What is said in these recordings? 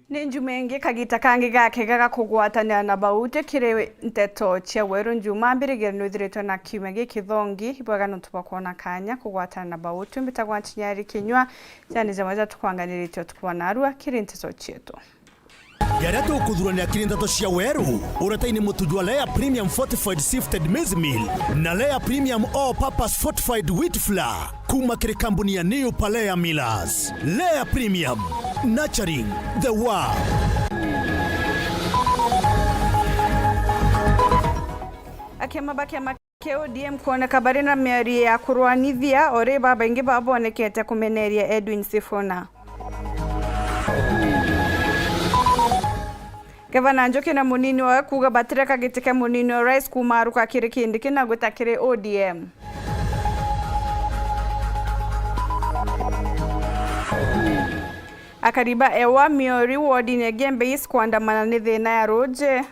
Ni njumengi kagita kangi gake gagakugwatania na baute kire nteto cia weru njuma mbirigire nuthiritwe na kiumia giki thongi ibwaga ntuba kuona kanya kugwatana na baute mbitagwa Chinyari Kinyua cyane zamwe tukwanganiritwe tukubona arua kire nteto cietu Yara tukuthurania kire nteto cia weru urataini mutujwa Lea Premium Fortified Sifted Maize Meal na Lea Premium All Purpose Fortified Wheat Flour kuma kire kampuni ya New Palea Millers. Lea Premium, nurturing the world. Akema ODM kuoneka bari na miari ya kurwanithia ore baba ingi babonekete kumeneria Edwin Sifuna. Gavana Njoki na munini wa kuga batireka gitike munini wa rais kumaruka kire kindi kina gutakire ODM. Akariba ewa miori wodi ne gembe iskwandamana ni thina ya roje.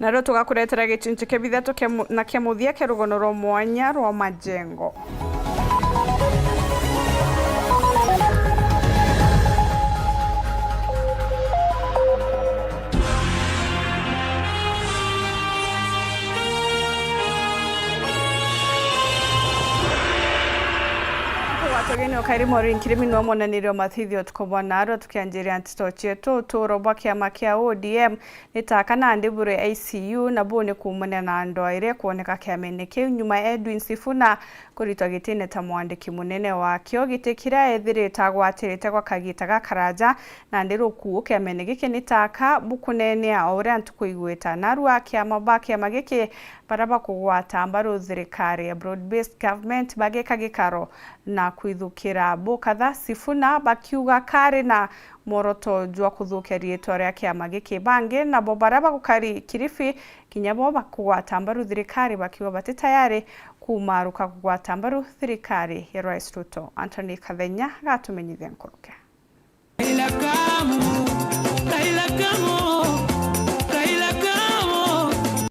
Naro tugakuretera gicunci kebithatu na kemuthia kerugono ro mwanya ro majengo. Togeni okairi morin kirimi no monaniro mathithio tukobona aro tukianjiria ntito cietu turoba kiama kia ODM nitakana ndibure ICU na bone kumana na ndoire kuoneka kiamene kiu nyuma Edwin Sifuna kuritwa gitine ta mwandiki munene wa kio gitikira ethirita gwatirite kwa kagita gakaraja na ndiro ku kiamene giki nitaka bukunene aure antukuigweta narua kiama baki amagiki baraba kugwata mbaro thirikari ya broad based government bageka gikaro na kuithukira bokatha Sifuna bakiuga kare na moroto jwa kuthukia rieto ria kiama giki bange na bobaraba gukari kirifi kinyabo bakugwata mbaro thirikari bakiwa bati tayari kumaruka kugwata mbaro thirikari ya Rais Ruto. Anthony Kathenya gatumenyithia nkuruke.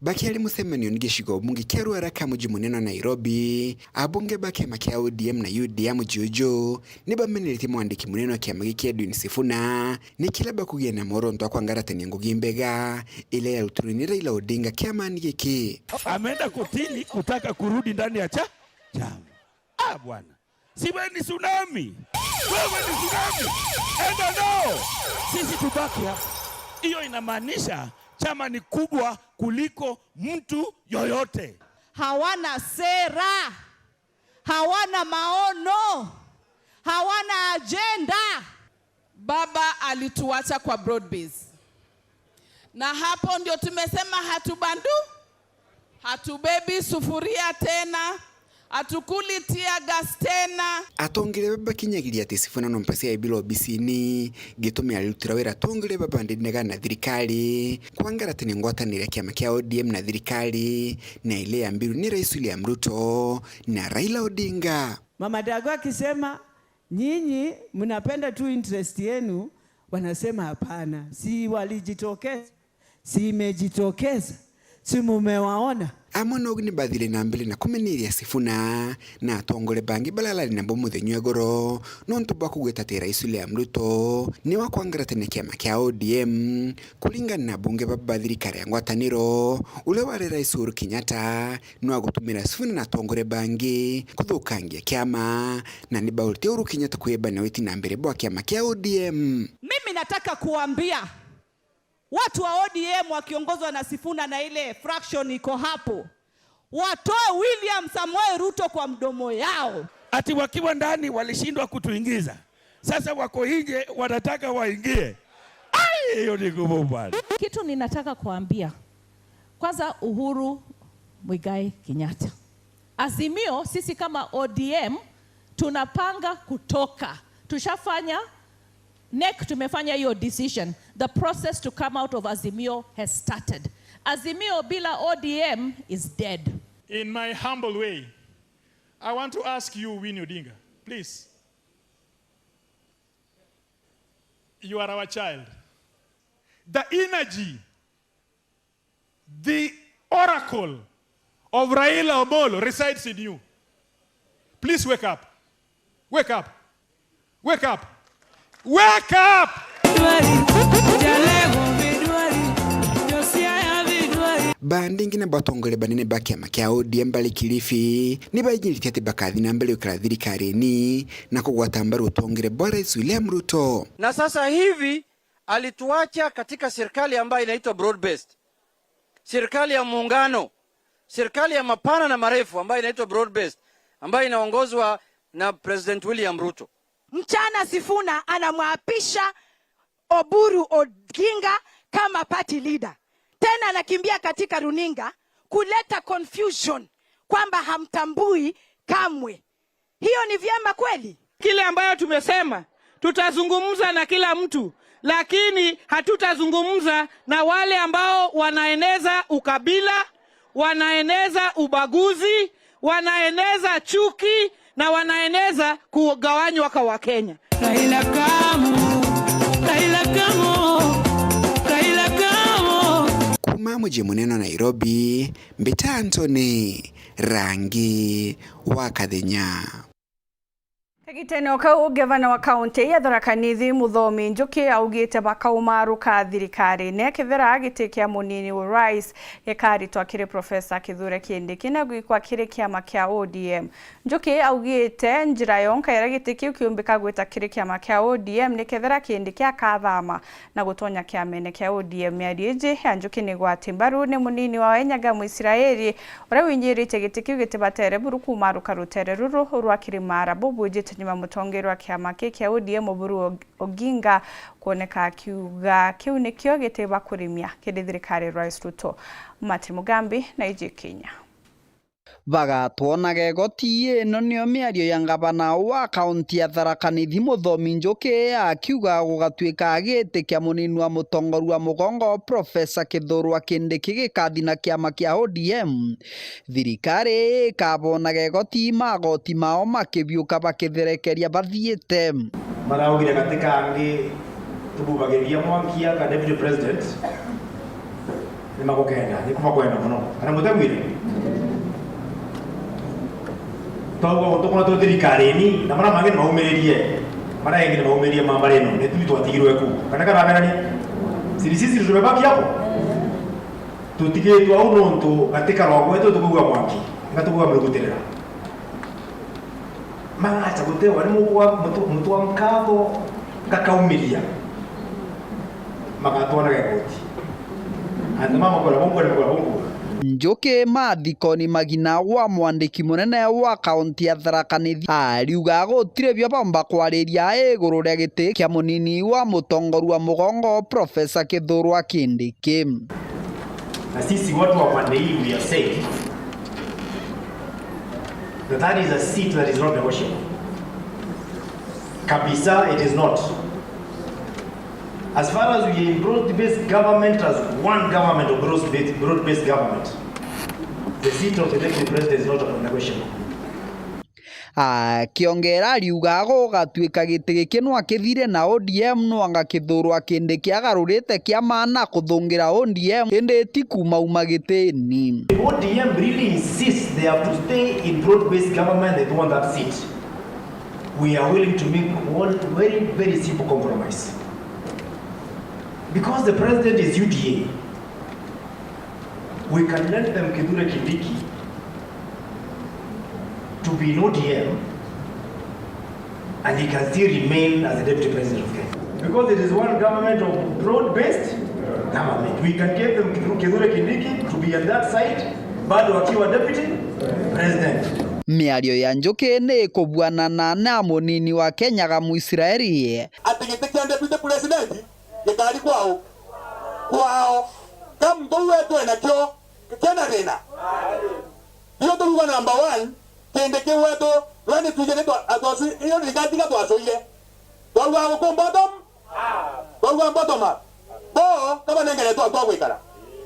Bakiari muthemanio nigicigo mungi kiaru araka muji munene wa Nairobi abunge bake makia ODM na UDM juju nibamenerete mwandiki munene wa kiama giki Edwin Sifuna nikilaba kugia na moronto akwangaratania ngugi mbega ile ya uturuni Raila Odinga kiama giki ameenda kotini kutaka kurudi ndani ya chama. Bwana, si wewe ni tsunami, wewe ni tsunami, enda no, sisi tubaki hapa. Hiyo inamaanisha chama ni kubwa kuliko mtu yoyote. Hawana sera, hawana maono, hawana agenda. Baba alituacha kwa broad base. Na hapo ndio tumesema hatubebi sufuria tena, atukuli tia gas tena. Atongere baba kinyagiria ati Sifuna no mpasi ya ibilo bisini gitume alutira wera atongere baba ndinega na thirikari kwangaratania ngwatanire kiama kia ODM na thirikari na ile ya mbiru ni Rais William Ruto na Raila Odinga. Mama Dago akisema nyinyi mnapenda tu interest yenu, wanasema hapana, si walijitokeza, si imejitokeza, si mumewaona. Amono ogni bathile na mbele na kumeniria Sifuna na atongole bangi balala na bomu the goro nonto bwa kugweta te Rais William Ruto ni wakwangaratania kiama kia ODM kulingana na bunge baba thirikari ya ngwataniro ule wale Rais Uhuru Kenyatta no agutumira Sifuna na atongole bangi kuthukangia kiama na ni baulite Uhuru Kenyatta kueba na witi na mbele bwa kiama kia ODM. Mimi nataka kuambia watu wa ODM wakiongozwa na Sifuna na ile fraction iko hapo, watoe William Samoei Ruto kwa mdomo yao. Ati wakiwa ndani walishindwa kutuingiza, sasa wako nje wanataka waingie. Hiyo ni ngumu bwana. Kitu ninataka kuambia, kwanza Uhuru Muigai Kenyatta, Azimio sisi kama ODM tunapanga kutoka, tushafanya NEC tumefanya hiyo decision. The process to come out of Azimio has started. Azimio bila ODM is dead. In my humble way, I want to ask you, Winnie Odinga, please. You are our child. The energy, the oracle of Raila Amolo resides in you. Please wake up. Wake up. Wake up. Wake up! Bandingi na batongole banene baki amakia ODM bali Kilifi ni baijiliti ati bakathi na mbele ukala thirikari-ini na kugwatambaru utongere bora William Ruto. Na sasa hivi alituacha katika serikali ambayo inaitwa broad based, serikali ya muungano, serikali ya mapana na marefu ambayo inaitwa broad based, ambayo inaongozwa na President William Ruto. Mchana Sifuna anamwapisha Oburu Oginga kama party leader. Tena anakimbia katika runinga kuleta confusion kwamba hamtambui kamwe. Hiyo ni vyema kweli? Kile ambayo tumesema tutazungumza na kila mtu, lakini hatutazungumza na wale ambao wanaeneza ukabila, wanaeneza ubaguzi, wanaeneza chuki na wanaeneza kugawanywa kwa Wakenya. Raila Kamu, Raila Kamu, Raila Kamu. Kuma mji munene Nairobi, Mbita Anthony, Rangi wa Kathenya. Kagiteno kau gavana wa kaunti ya Tharaka Nithi Muthomi Njuki augite bakaumaru ka thirikari ne kithera agitikia munini wa rais gekari twakire Professor Kithure Kindiki na gwikwa kire kiama kia ODM. Njuki augite njira yonka iragitikio kiumbika gwita kire kiama kia ODM ne kithera Kindiki akathama na gutonya kiamene kia ODM yarije ya Njuki ni gwatimbaru ne munini wa Enyaga mu Israeli ora winyirite gitikio gitibatere buruku maru karutere ruru rwakire mara bobujite nyuma mutongerwa kiama kia ODM Oburu Oginga kuoneka kiuga kiu nikio giteba kurimia kindi thirikari Rais Ruto. Mati Mugambi na ije Kenya. Bagatwona gegoti ino nio miario ya ngavana wa kaunti ya Tharaka Nithi Muthomi Njuki akiuga gugatuika agite kia munini wa mutongoru wa mugongo Professor Kithure Kindiki gikathi na kiama kia ODM. Thirikari kabona gegoti magoti mao makibyuka bakitherekeria bathiete maraugire katika angi tububagiria mwankia ka deputy president ni magokenda ni kuma kwenda muno ana mutegwire togo tokona to thirikari-ini na mara mangeni maumirie mara yengine maumirie mamareno ne tu twatigirwe ku kana kana menani sisi tumebaki hapo tutigitwa unonto katika rogo eto tukuga mwaki ngatukuga mruguterera mangacha gutewa ni mtu wa mkago kakaumiria magatwana gegoti andama makora bongo na bongo. Njuki mathikoni magina wa mwandiki munene wa kaunti ya Tharaka Nithi ariuga gutire byo bamba kwariria iguru ria giti kia munini wa mutongoru wa mugongo Professor Kithure Kindiki. Na sisi watu wa pande hii we are saying that is a seat that is not negotiable. Kabisa, it is not. As far as we in broad-based government, as one government of broad-based government, the seat of the deputy president is not negotiable. Kiongera riuga gugatuika giti giki no akithire na ODM no anga Kithure Kindiki agarurite kiama na kuthungira ODM indi ti kuma uma gitini. If ODM really insists they have to stay in broad-based government, they don't want that seat, we are willing to make one very simple compromise. Because the president is UDA, we can let them Kithure Kindiki to be in ODM and he can still remain as the deputy president of Kenya. Because it is one government of broad-based government. We can give them Kithure Kindiki to be on that side, bado wakiwa deputy president. Miario ya Njuki ni kubuanana na munini wa Kenya ga Muisraeli. Atigitekia deputy president gikari kwao kambo wetu enakyo kena rena hiyo tuwa number 1 Kindiki wetu wani tujene to atosi hiyo nikatika to asoye twa ko bottom up kama nengere to gwikara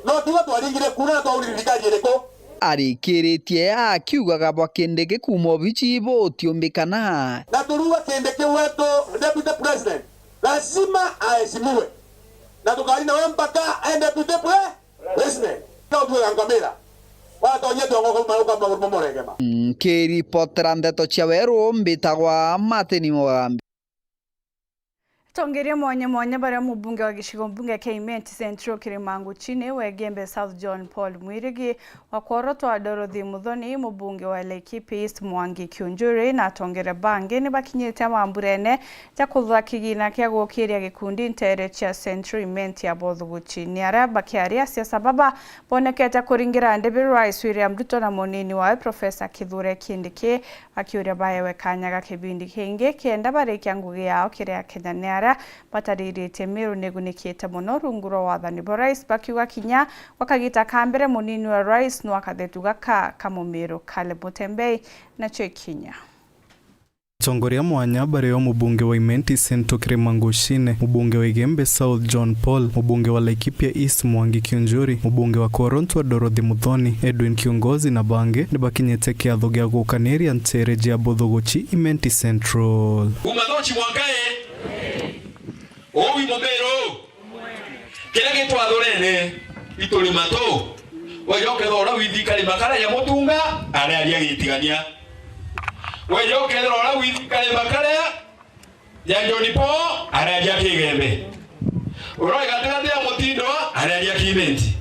no tiwa twaringire kuna to uririkari reko arikiritie akiugaga bwa Kindiki kuma bichi botiumbikana na turuwa Kindiki wetu deputy president lazima aheshimiwe na tukali na mpaka aende deputy president kwa tuangamira watonye tongo kwa marumo moregema kiripotera ndeto cia Weru mbitagwa Martin Mugambi. Tongeria mwanya baria mubunge wa gishigo mbunge Keimenti Central Kirimangu chini Wegembe South John Paul Mwirigi wa Kworoto wa Dorothy Muthoni mubunge wa Laikipia East Mwangi Kiunjuri na Tongere Bange ni bakinyite mamburene ja kuthwa kigina kia gukiria gikundi ntere cha Central Imenti ya Bothugu chini ara bakiaria siasa baba bonekete kuringira Ndebe Rais William Ruto na munini wa Professor Kithure Kindiki akiuria bayewe kanyaga kibindi kingi kienda barikia ngugi yao kiria Kenya bataririte Meru negunikiete muno runguro wathani bo rais bakiuga kinya wakagita kambere munini wa rais no akathetuga Kamumiru Caleb Mutembei na Kinya. Tongoria mwanya bareo mubunge wa Imenti Central Kirimangu chini, mubunge wa Igembe South John Paul, mubunge wa Laikipia East Mwangi Kiunjuri, mubunge wa Kworoto wa Dorothy Muthoni, Edwin Kiongozi na Bange ni bakinyete kiatho gia gukaniria ntere jia Bothugu Imenti Central. Umathochi mwangae Owi Momero kila kitu adorene ituli mato wajoke thora withikari makara ya mutunga are aria gitigania wajoke thora withikari makara ya John Paul are aria Kigembe uroi gatagati ya mutindo are aria Kimenti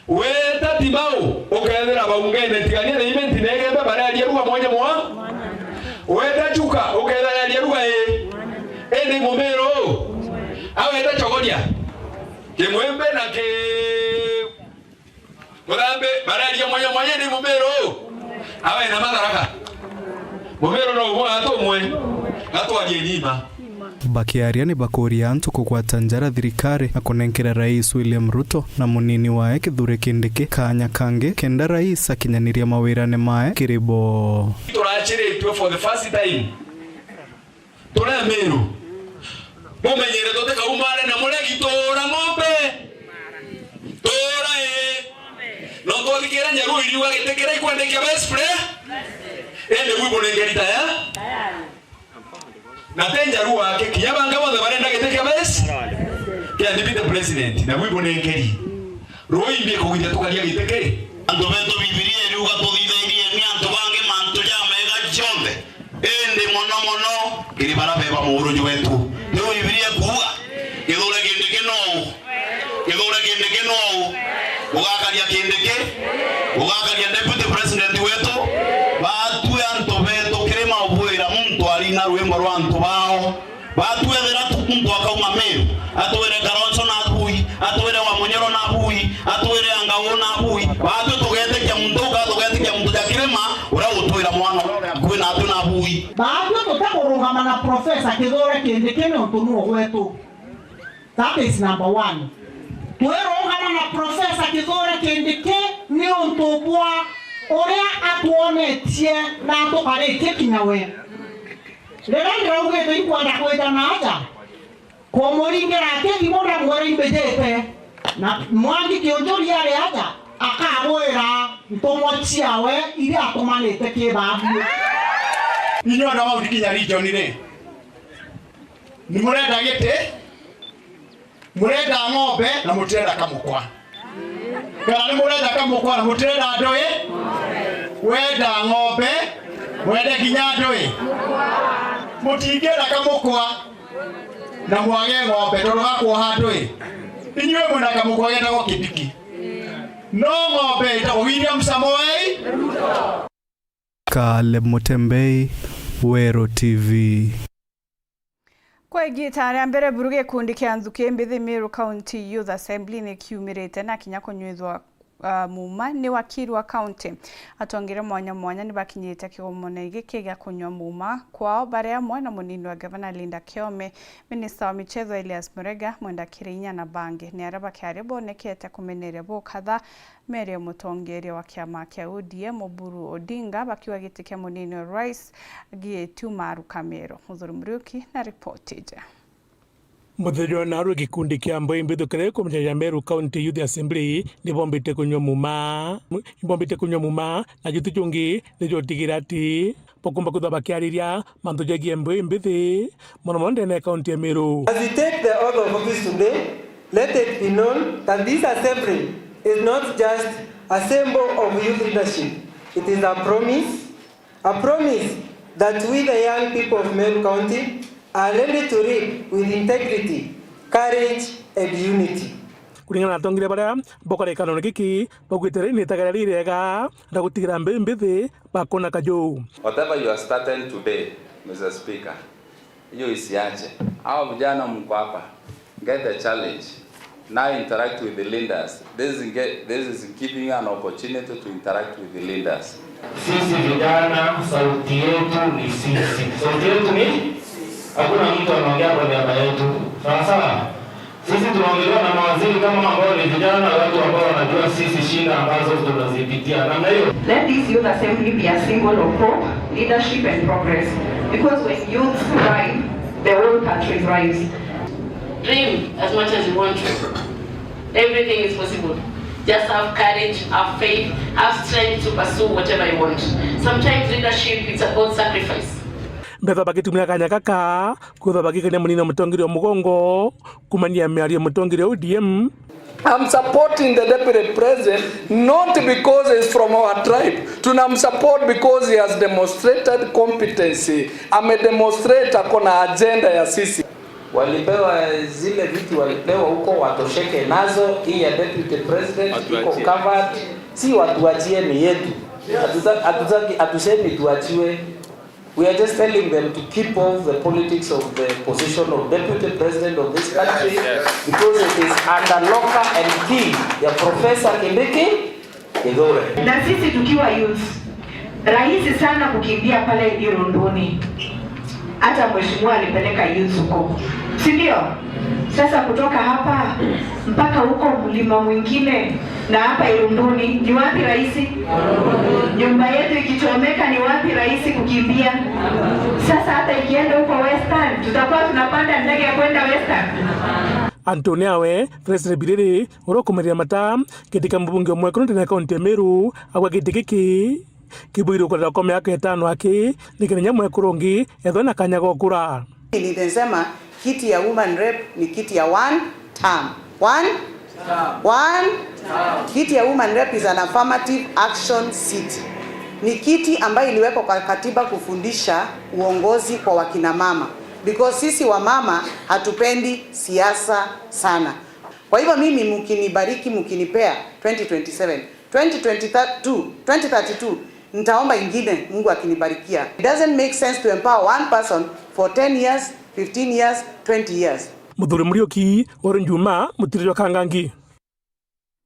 weta timau ukethera baungene tigania na Imenti negembe bare aria ruga mwanya mwa weta chuka ukethera aria ruga ende Momero aweta chogodia kimwembe na ke murambe bararia mwanya ni Momero awe na madaraka Momero no mwa atomwe atwarie nyima bakiaria ni bakoria antu kukwata njara thirikari na kunenkera rais William Ruto na munini wae Kithure Kindiki kanya kange kenda rais akinyaniria mawirane mae kiribo turachiritwe for the first time tora Meru mumenyere tote kaumare na muregi tora ng'ombe tora no twathikira nyaru iriwa gitekera ikwandikia best friend ende wibonengerita ya na tenjaru wake kiyabanga bothe barenda gitekia best kia ni the president na wibonengeri roimbie kugira tukaria gitekeri andu beto bibilia iriuga tuthithairie ni antu bange mantu ya mega chombe ende mono kiribara beba muruju wetu ndio bibilia kuwa Kithure Kindiki no ugakaria Kindiki ugakaria deputy president wetu batu antu beto kirema ubwira muntu alina rwembo rwa antu bao batu ethera tukuntu akauma Meru atwere Kalonzo na Bui atwere Wamonyoro na Bui atwere Angawo na Bui batu tugetekia muntu tugetekia muntu ya kirema ura utwira mwana kwina atu na Bui batu tutakurungama na Professor Kithure Kindiki no tunuo wetu. That is number one. Tuerongana na Professor Kithure Kindiki ni untubwa uria atuonetie na atukaretie kinyawe. Rera ndirauge ikwenda kwenda naja kumuringira ati imona mwere imbejete na Mwangi Kiunjuri ari aja akagwira ntomochiawe iri atumanite kibabu ninyo na wa dikinya region ire ni murenda gite murenda ng'ombe na mutirenda kamukwa kana ni murenda kamukwa na mutirenda ndoe wenda ng'ombe wende kinya ndoe mutingera kamukwa na mwage ng'ombe ndoro gakwo ndoe inywe muna kamukwa geta go Kindiki no ng'ombe ita William Samoei Caleb Mutembei, Weru TV. Kwa gitara mbere buruge kundi kianzuke mbithi Meru County Youth Assembly ni kiumirite na kinya kunyithwa muma ni wakiri wa county atongere mwanya ni bakinyite kigomone giki gya kunywa muma kwao baria mwana munini wa governor Linda Kiome minister wa michezo Elias Murega mwenda Kirinya na Bange ni araba kyari bonekete kumenere bo kadha mere mutongere wa kiama kya ODM Oburu Odinga bakiwa gitike munini wa rais Gietu Maru Kamero Muzuru Muriuki na reportage Muthiro na ru gikundi kia mboi mbithukire kumenya Meru County Youth Assembly ni bombite kunywa muma na jutu chungi ni jotigira ati pokumba kuthaba kiariria mantu jagie mboi mbithi mono ndene county ya Meru. As we take the oath of office today, let it be known that this assembly is not just a symbol of youth leadership. It is a promise that we, the young people of Meru County, are ready to lead with integrity, courage, and unity. Kulingana na tongire baria bokore kanone giki bagwitere ni tagara rirega ndagutigira mbembithi bakona kajo. Whatever you are starting today, Mr. Speaker, hiyo isiache. Hao vijana mko hapa, get the challenge. Now interact with the leaders. This is giving you an opportunity to interact with the leaders. Sisi vijana, sauti yetu ni sisi. Sauti yetu ni? Hakuna mtu anaongea kwa niaba yetu. Sawa sawa? Sisi tunaongea na mawaziri kama ambao ni vijana, watu ambao wanajua sisi shida ambazo tunazipitia. Namna hiyo. Let this youth assembly be a symbol of hope, leadership and progress. Because when youth thrive, the whole country thrives. Dream as much as you want to. Everything is possible. Just have courage, have faith, have strength to pursue whatever you want. Sometimes leadership is about sacrifice. Mbetha bagitumira kanya kaka kutha bagikania munino mutongire mugongo kumania miario mutongire ODM. I'm supporting the deputy president not because he's from our tribe. Tunamsupport because he has demonstrated competency. Amedemonstrate kona agenda ya sisi. Walipewa zile vitu walipewa huko watosheke nazo. Hii ya deputy president iko covered. Si watu wachie ni yetu. Hatusemi tuachiwe. We are just telling them to keep off the politics of the position of deputy president of this country because it is under locker and key ya Professor Kindiki Kithure. Na sisi tukiwa youth, rahisi sana kukimbia pale Irunduni. Hata mheshimiwa alipeleka youth huko. Si ndio? Sasa kutoka hapa mpaka huko mlima mwingine na hapa Irunduni ni wapi rahisi? Nyumba yetu ikichomeka ni wapi rahisi kukimbia? Sasa hata ikienda huko Western tutakuwa tunapanda ndege ya kwenda Western. Antonia we President Birere urokomeria mata ketika mbunge mwe kono na kaunti Meru agwa gitikiki kibuiro kwa kwa miaka 5 aki nikenya mwe kurongi ethona kanyago kura. Nilisema kiti ya woman rep ni kiti ya one term. Kiti ya woman rep is an affirmative action seat. Ni kiti ambayo iliwekwa kwa katiba kufundisha uongozi kwa wakina mama. Because sisi wa mama hatupendi siasa sana. Kwa hivyo mimi mkinibariki mkinipea 2027, 2032 nitaomba ingine Mungu akinibarikia. It doesn't make sense to empower one person for 10 years, 15 years, 20 years. Muthuri Murioki Oranjuma mutirio kangangi.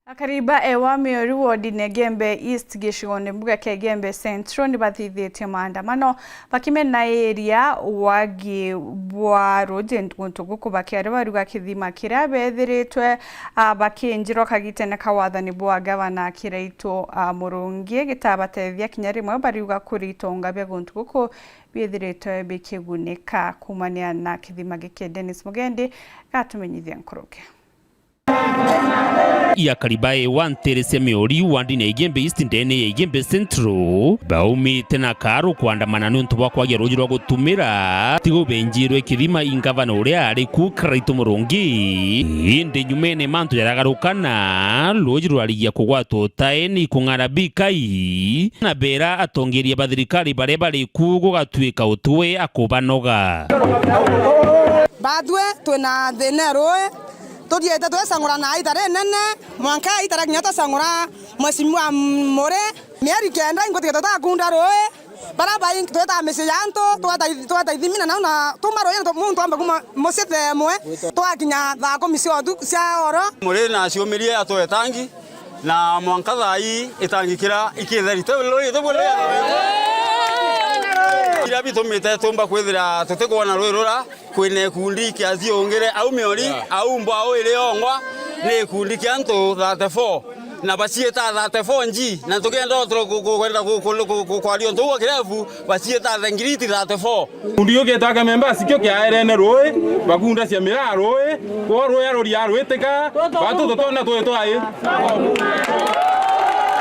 Akariba ewa Meru wodi Negembe East gishigone mbuga ke Gembe Central ni bathithite maandamano bakimena area wagi bwa road ntuguko bakiare baruga kithima kirabethiritwe bakinjiro kagitene kawathani bwa gavana Kiraito Murungi gitabatethia kinyarimwe baruga kuritonga bya ntuguko bethiritwe bikiguneka kumania na kithima gike Dennis Mugendi gatumenyithia nkoroke. Ya karibae wanterese meori wandi na Igembe East ndene ya Igembe Central baumi tena karo kuandamana nuntu wa kwagia roji rwa gutumira tigo benjirwe kithima ingavana uria ari ku Kiraito Murungi inde nyumene mantu yaragarukana roji rwarigia kugwatwo taeni kung'ara bikai na bera atongeria bathirikari bare bari ku gugatwika utwe akubanoga badwe twina thina roe tudiete twesangura na itare nene mwanka itare nyata sangura mheshimiwa More mieri kenda ingoti tutakunda roe baraba ing tweta mesiyanto twata idhimina na tumaro yento muntu amba kuma mosete mwe twakinya tha komisio du cia oro More na ciomirie atwetangi na mwanka thai itangikira ikitheri tebolo ira bitumite tumba kwithira tutikwana rwirura kwine kundi kiazi ongere au miori au mbao ile ongwa ne kundi kianto 34 na basieta 34 nji na tugenda kwenda kwalio ntuwa kirefu basieta ngiriti 34 kundi yogetaga memba sikyo kiaerene roe bakunda cia mira roe ko roe arori arweteka batu totona twetwae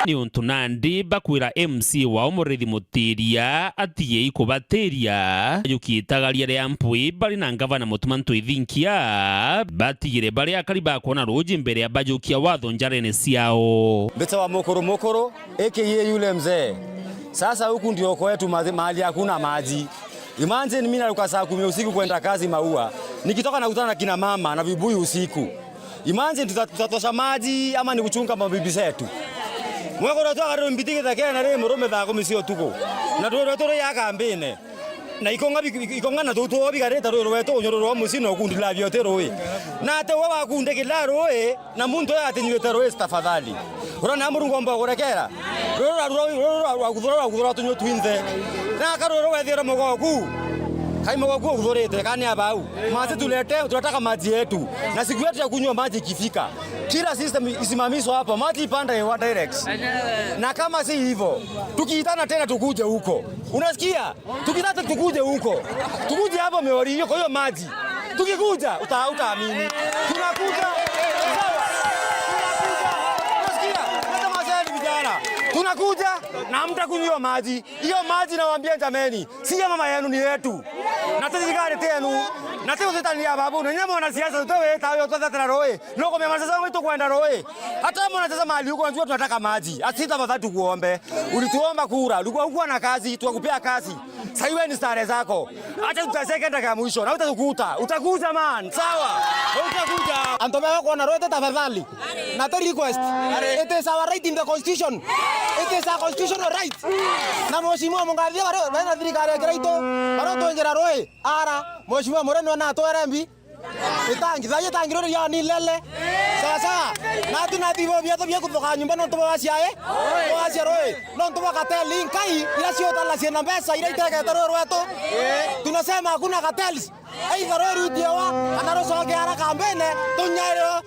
ni untu Nandi bakwira MC wao Murithi Mutiria atie ikubatiria yukitagaria ria mpui bali na ngavana Mutumanto Ithinkia batigire bali akariba kuona roji mbere ya bajukia watho njarene ciao. Mbeta wa mokoro aka yule mzee. Sasa huku ndio kwetu mahali hakuna maji. Imagine mimi naruka saa 10 usiku kwenda kazi Maua. Nikitoka nakutana na kina mama na vibuyu usiku. Imagine tutatosha maji ama ni kuchunga mabibi zetu. Mweko natoka ro mbitike takena na re morome ba komisio tuko. Na toro ya kambene. Na ikonga na tuto obigareta ro weto nyoro musino kundi la biotero we. Na te wa kunde kilaro we na muntu ya tinywe ro tafadhali. Ora na murungu omba gorekera. Ro kudura tunyo twinze. Na karo we thira mogoku. Kaima kwa kudhorete kani abau. Maji tulete tunataka maji yetu. Na siku yetu ya kunywa maji ikifika. Kila system isimamishwe hapa, maji ipande wa direct. Na kama si hivyo, tukiitana tena tukuje huko. Unasikia? Tukiitana tukuje huko. Tukuje hapa Meori hiyo kwa hiyo maji. Tukikuja utaamini. Tunakuja. Tunakuja na mtakunywa maji. Hiyo maji nawaambia jameni, si ya mama yenu ni yetu. Na tuzikare tenu. Na teo zetania babu, na nyama wanasiasa tutoe tayo tutatana roe. Loko memaliza wetu kwenda roe. Hata kama unataka mali huko unajua tunataka maji. Asita badatu kuombe. Ulituomba kura, ulikuwa huko na kazi, tukakupea kazi. Sasa wewe ni stare zako. Acha tutaseke ndaka mwisho na utakukuta. Utakuja man. Sawa. Utakuja. Antome wako na roe tafadhali. Na to request. It is our right in the constitution. It is a constitutional right. Na mheshimiwa Mungathia bana thirikari ya Kiraito baro twengera roe ara mheshimiwa Moreno na atwere itangi rori ya ni lele sasa na tunathibo bia bia kuthoka nyumba no tuba ciae wacia roe no tuba kateli nkai ila sio tala cia mbesa ila itaka taro rwetu tunasema hakuna katels aidha roe rutiewa kana roso ke ara kambene tunyairo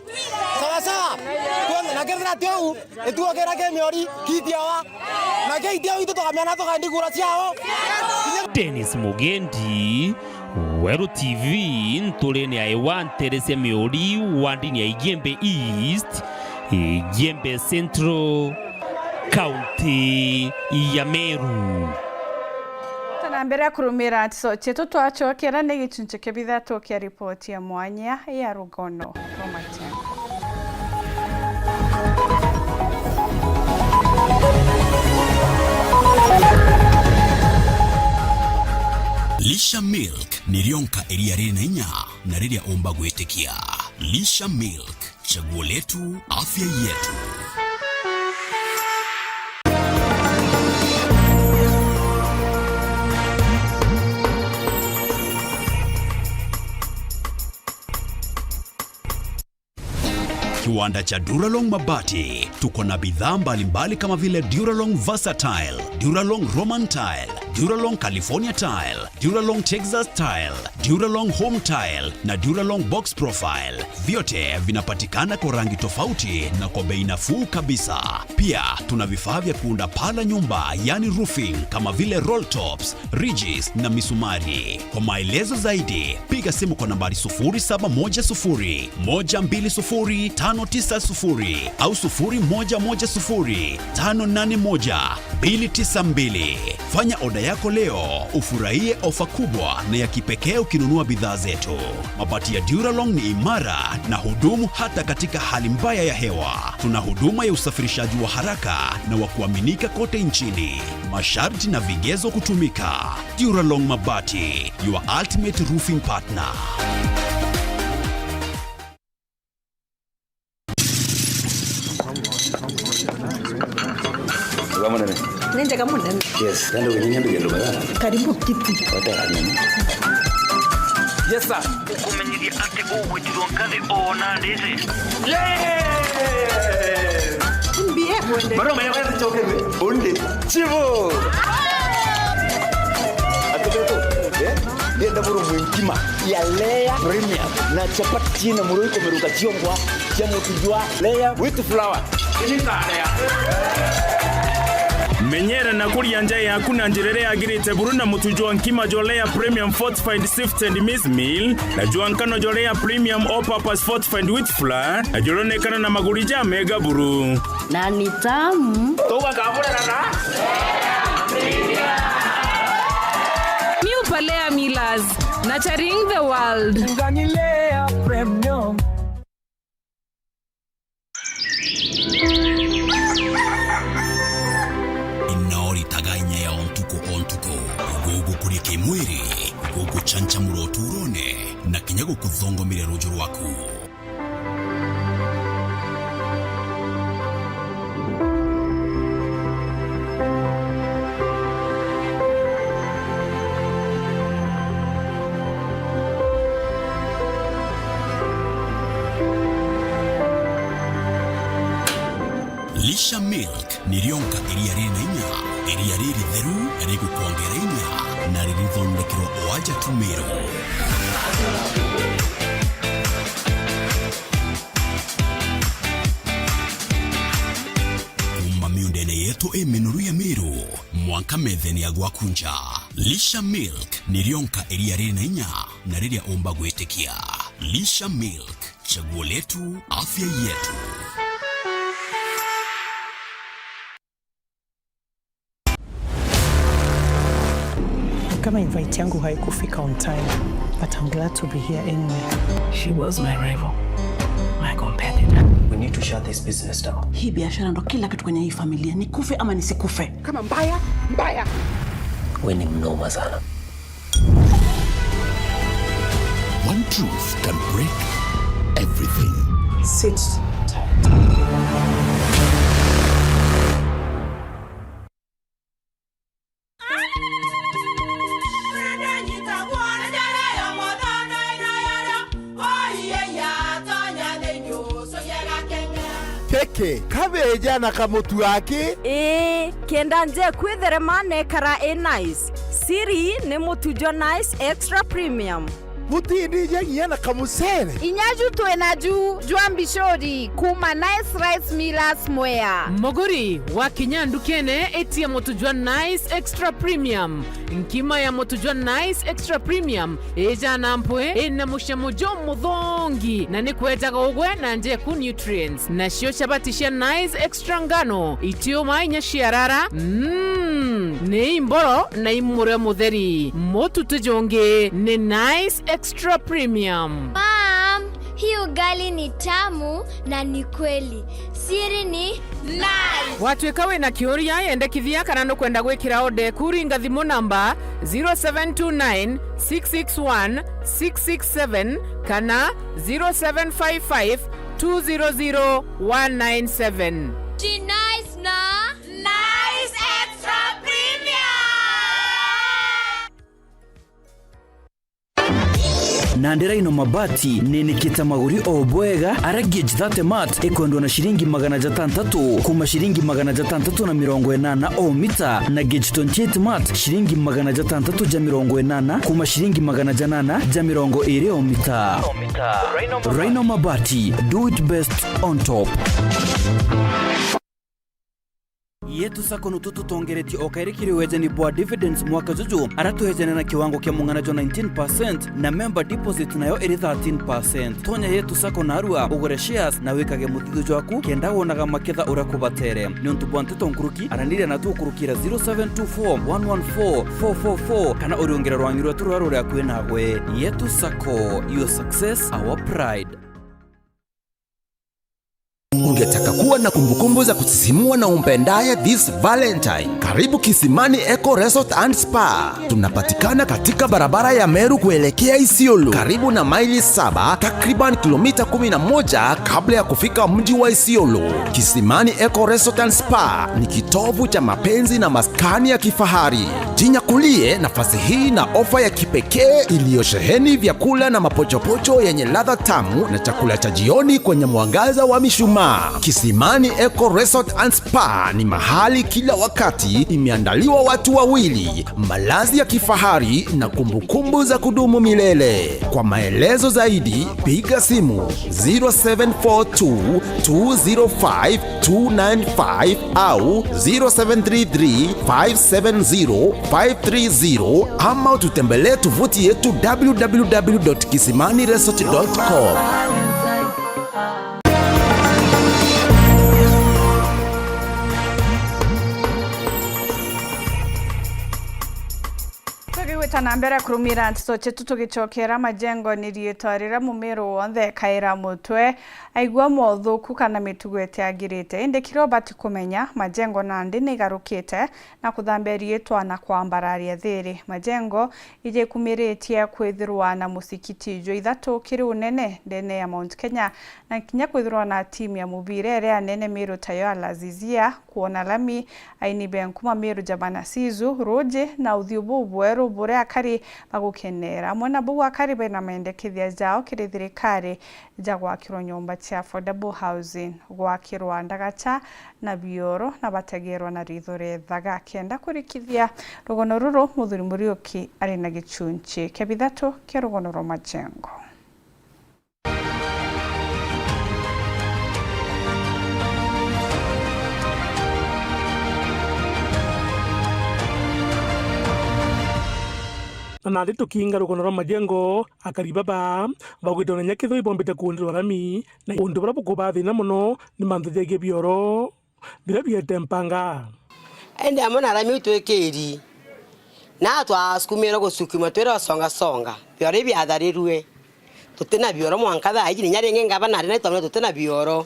sasa na gerra tiu etuo kera ke Meori kitiawa na ke itia itu tokamana toka ndigura ciao. Dennis Mugendi, Weru TV, Ntolene ya Ewan Teresa Meori, Wandini ya Igembe East, Igembe Central, County ya Meru. Na mbere ya kurumira atiso chetu twachokera negicunche kebitha tokia ripoti ya mwanya ya Rugono Romatengo. Lisha Milk ni rionka iria rina inya na riria omba gwitikia. Lisha Milk, chaguo letu, afya yetu. Kiwanda cha Duralong Mabati, tuko na bidhaa mbalimbali kama vile Duralong Versatile, Duralong Roman Tile, Duralong California Tile, Duralong Texas Tile, Duralong Home Tile na Duralong Box Profile. Vyote vinapatikana kwa rangi tofauti na kwa bei nafuu kabisa. Pia tuna vifaa vya kuunda paa la nyumba, yani roofing, kama vile roll tops, ridges na misumari. Kwa maelezo zaidi, piga simu kwa nambari 0710 120 590 au 0110 581 292. Fanya oda yako leo, ufurahie ofa kubwa na ya kipekee ukinunua bidhaa zetu. Mabati ya Duralong ni imara na hudumu hata katika hali mbaya ya hewa. Tuna huduma ya usafirishaji wa haraka na wa kuaminika kote nchini. Masharti na vigezo kutumika. Duralong Mabati, your ultimate roofing partner. Nenda kama nani? Yes, ndio kwenye ngelo bana. Karibu kiti. Yes sir. Ukumenyiria ate uwe tuongane ona ndeze. Mbie mwende. Baro mwenye kwa choke bonde. Chivo. Atoto. Dia daburu mwintima ya Lea Premium na chapati na muroiko meruka chiongwa cha mutujua Lea with flour. Ini tarea. menyera na kuria nja yaku na njirere yagirite buru na mutujo nkima jolea premium fortified sifted maize meal na juankano jolea premium all purpose fortified wheat flour na jolonekana na magurija mega buru na ni tamu toka kabura na New Palea Millers, nurturing the world. Nganilea premium. Inaori tagainya ya ontuko gogo kuri kimwiri gogo chancha muroturone na kinyago kuthongo mire rojo rwaku Lisha Milk nirionka eriare na inya eriare ritheru arigo kuongera inya na ririthondekero oaja tumero miundene yetu eminuru ya miru mwanka metheni ya gwakunja Lisha Milk nirionka eriare na inya na riria omba gwetekia Lisha Milk chaguo letu afya yetu. Kama invite yangu haikufika on time, but I'm glad to be here anyway. She was my rival, my competitor. We need to shut this business down. Hii biashara ndo kila kitu kwenye hii familia, nikufe ama nisikufe. Kama mbaya. We ni mnoma sana. One truth can break everything. Sit tight. Keke, kabeja na kamutu wake. Kenda nje kwitherema nekara nice. Siri ni mutujo nice extra premium. Mutindi jangia na kamusere. Inyaju tuenaju juambishori kuma nice rice millers mwea. Moguri wa kinyandu kene eti ya motujwa nice extra premium. Nkima ya motujwa nice extra premium eja nampwe ena mushamojo mudhongi na nikweta kogwe na nje ku nutrients na shio shabatisha nice extra ngano itio mainya shiarara ne imboro na imure mutheri motu tujonge ne nice extra premium. Mom, hii ugali ni tamu na ni kweli. Siri ni nice. Watwekawe na kioria yende kithia kana no kwenda gwikira ode kuringa thimu namba 0729 661 667 kana 0755 200 197. Ji nice na nice extra premium. Nandera ino mabati nenikita maguri obwega ara gauge 30 mat ekwendwa na shilingi 600 kuma shilingi 680 o mita na gauge 28 mat shilingi 680 kuma shilingi 820 o mita. Rhino mabati, do it best on top. Yetu sako nututu tongereti okairikiri wejeni bwa dividends mwaka juju aratuhejene na kiwango kia munganajo 19% na member deposit nayo eri 13%. Tonya yetu sako narua ugore shares na wikage muthigo jwaku kenda wonaga maketha urakubatere niontu bwanteto nkuruki aranire na tu kurukira 0724114444 kana uriongera rwanyirwa turaro rya kwenagwe. Yetu sako, your success our pride. Ungetaka kuwa na kumbukumbu za kusisimua na umpendaye this Valentine? Karibu Kisimani Eco Resort and Spa. Tunapatikana katika barabara ya Meru kuelekea Isiolo, karibu na maili 7, takriban kilomita 11 kabla ya kufika mji wa Isiolo. Kisimani Eco Resort and Spa ni kitovu cha mapenzi na maskani ya kifahari. Jinyakulie nafasi hii na ofa ya kipekee iliyosheheni vyakula na mapochopocho yenye ladha tamu na chakula cha jioni kwenye mwangaza wa mishumaa. Kisimani Kisimani Eco Resort and Spa ni mahali kila wakati imeandaliwa watu wawili, malazi ya kifahari na kumbukumbu za kudumu milele. Kwa maelezo zaidi piga simu 0742 205 295 au 0733 570 530 ama tutembelee tovuti yetu www.kisimaniresort.com. Tana mbere kurumira ntito chetu tugichokera majengo nirietwarira mumero wonde kaira mutwe aigwa mothuku kana mitugo etiagirite inde kirobati kumenya majengo nandi nigarukite na kuthambia rietwa na kwambararia thiri majengo ije kumiritie kwithirwa na musikiti jo ithatu kiri unene ndene ya Mount Kenya na kinya kwithirwa na timu ya mubire ria nene miru tayo alazizia kuona lami aini benkuma miru jabana sizu roje na uthiubu bweru bure akari bagukenera mwana bugu akari bena maendekithia jao kiri thirikari jagwakirwo nyumba cia affordable housing gwakirwa ndagacha na bioro na bategerwa na rithure thaga kenda kurikithia rugono ruru muthuri Muriuki ari na gichunchi kia bithatu kia rugono ro majengo. Na rito kinga rugono rwa majengo akaribaba bagwitona nyakitho ibombete kundirwa rami na undu bara bukuba thina muno ni manthithie bioro bira biete mpanga ende amona rami utwekeri na twa skumira gusukuma twera songa bioro biatharirwe tutena bioro mwankatha aiji nyari ngengaba na rina twamwe tutena bioro